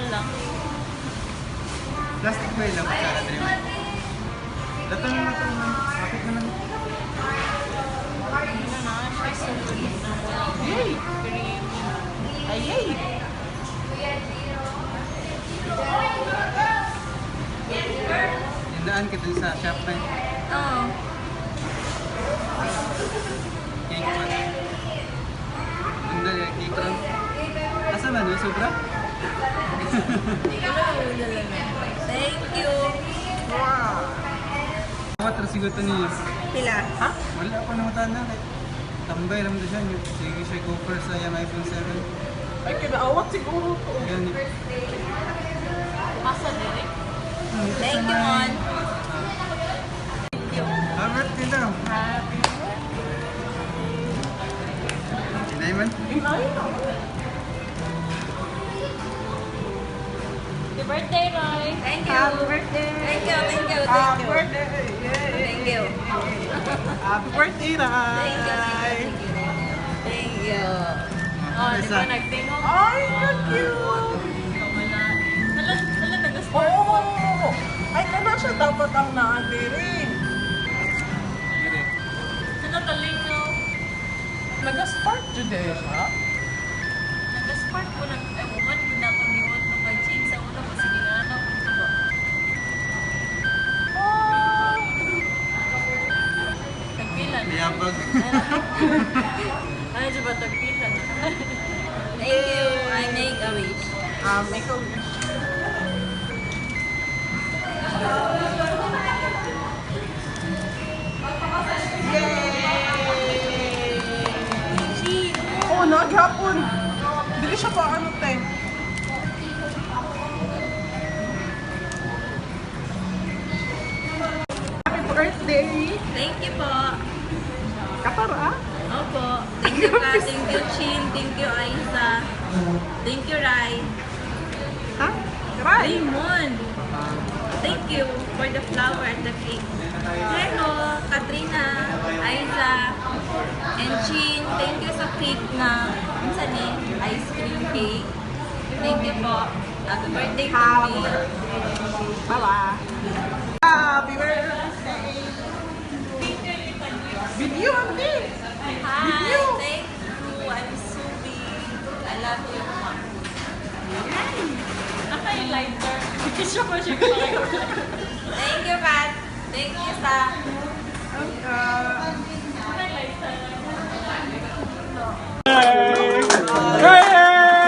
lang. Plastic ba yung kutsara din? Datang na ito. Bakit naman? Ano na, siya sulit na walang Yay! cream. Ay, yay! Yandaan ka dun sa shop na yun. Oo. Cake man. Hindi, cake lang. Asan na, no? Sobra? Thank you. Wow! Mga trasigoto niyo. Pila? Ha? Wala pa naman tayo na. Tambay lang doon siya. Sige siya go first sa yung iPhone 7. Ay, kinaawat siguro to. Yan. Asa direct? Thank you, Mon. Happy birthday daw. Happy Inay man? Inay na. birthday, Roy. Thank you. Happy birthday. Thank you, thank you, thank Happy you. birthday. Yay. Thank you. Happy birthday, Ray. Thank you, thank you. Oh, di ba nagtingog? Ay, ka-cute. Wala. Wala nag-sport Oo. po. Ay, kana siya dapat ang naadirin. Dire. Ano taling no? Nag-spark today siya. Nag-sport po ng ewan ko na kung giwot ng kay sa una ko sige nga na kung ito ba. Oh. Tagpilan. Mayabag. Ano siya ba tagpilan? Thank you. I make a wish. Ikaw wish. Cheese. Oh, naghapon. Dili siya pa ano, te. Happy birthday. Thank you po. Katara. Opo. Thank you ka. Thank you, Chin. Thank you, Aiza. Thank you, Rai. Ha? Ray. Raymond. Thank you for the flower and the cake. Hello, Katrina, Aiza, and Chin. Thank you sa cake na minsan ice cream cake. Thank you po. Happy birthday to me. Bye-bye. Happy birthday. Video, Andi. Hi, Video. thank you. I'm Subi. I love you, Ma. Naka-lighter. Kisyo ko siya. Thank you, Kat. Thank you sa... Uh, Naka-lighter. Happy